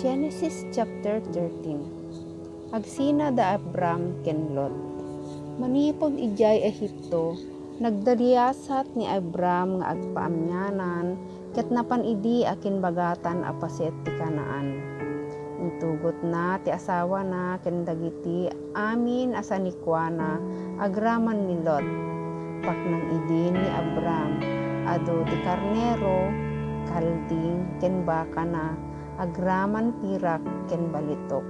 Genesis chapter 13. Agsina da Abram ken Lot. Manipod ijay Ehipto, nagdariyasat ni Abram nga agpaamyanan, ket napan idi akin bagatan apaset ti Kanaan. Intugot na ti asawa na ken dagiti amin asanikwana agraman ni Lot. Paknang idin ni Abram, ado ti karnero, kalding ken baka na, agraman pirak ken balitok.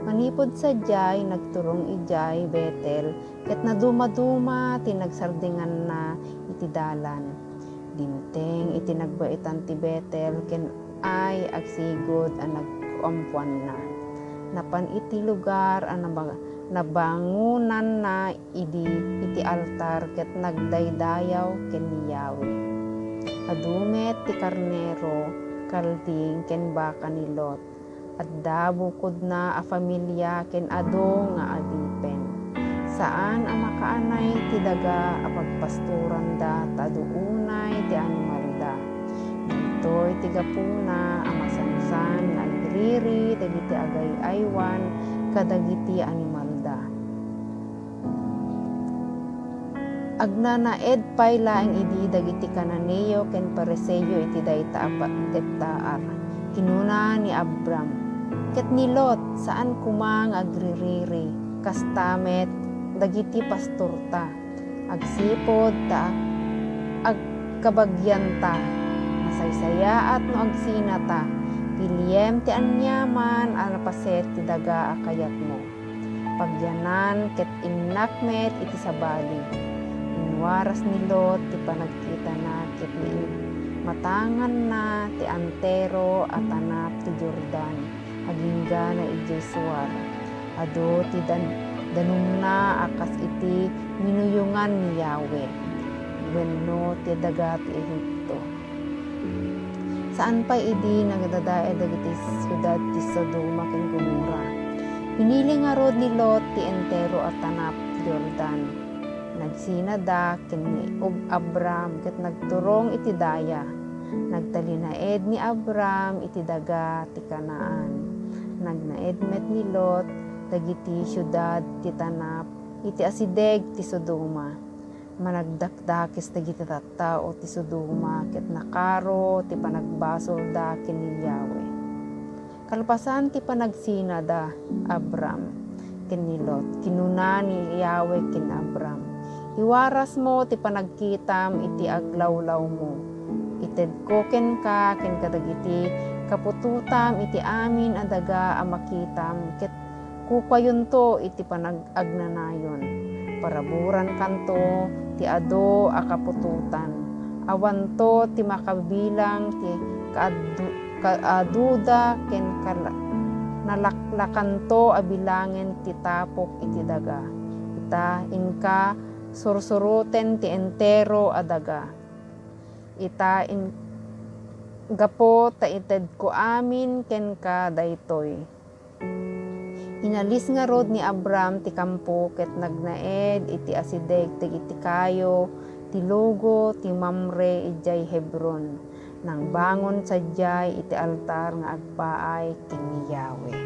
Manipod sa jay nagturong ijay Betel, ket naduma-duma ti nagsardingan na iti dalan. Dinteng iti nagbaitan ti Betel ken ay agsigod a nagkuampuan na. Napan iti lugar a nabangunan na iti altar ket nagdaydayaw ken ni Yahweh. Adumet ti karnero, kalding ken baka ni Lot. At dabukod na a familia ken ado nga adipen. Saan ang makaanay ti daga a pagpasturan da taduunay ti animal da. Ditoy ti gapuna a masansan nga agriri dagiti agay-aywan kadagiti animal da. Agnanaed pay laeng idi dagiti Kananeo ken Pareseyo iti dayta a teptaar. Kinuna ni Abram, ket ni Lot saan kumang agririri, kastamet dagiti pastorta, agsipod ta agkabagyanta, masaysayaat no agsinata, piliem ti anyaman anapaset ti daga akayat mo. Pagyanan ket innakmet iti sabali. Inwaras ni Lot ti panagkita na ket ni matangan na ti antero at anap ti Jordan, agingga na ijay suwar. Ado ti danum na akas iti minuyungan ni Yahweh, wenno ti daga ti Ehipto. Saan pa idi nagdadae dagiti siyudad ti Sodoma ken Gomorra. Pinili nga rod ni Lot ti entero at anap ti Jordan. Nagsinada ken ni Abram ket nagturong iti daya. Nagtalinaed ni Abram iti daga ti Kanaan. Nagnaed met ni Lot dagiti siyudad ti tanap iti asideg ti Sodoma. Managdakdakis dagiti tattao ti Sodoma ket nakaro ti panagbasol da ken ni Yahweh. Kalpasan ti panagsinada Abram ken ni Lot, kinuna ni Yahweh ken Abram, iwaras mo ti panagkitam iti aglawlaw mo. Ited ko ken ka ken kadagiti kapututam iti amin a daga a makitam ket kupayunto iti panagagnanayon. Paraburan kanto ti ado a kapututan. Awanto ti makabilang ti kaaduda ken nalaklakanto a bilangen ti tapok iti daga. Ita inka sursuruten ti entero a daga. Ita in gapo ta ited ko amin ken ka daytoy. Inalis nga rod ni Abram ti kampo ket nagnaed iti asideg iti kayo ti logo ti Mamre ijay Hebron. Nang bangon sadyay iti altar nga agpaay ken ni Yahweh.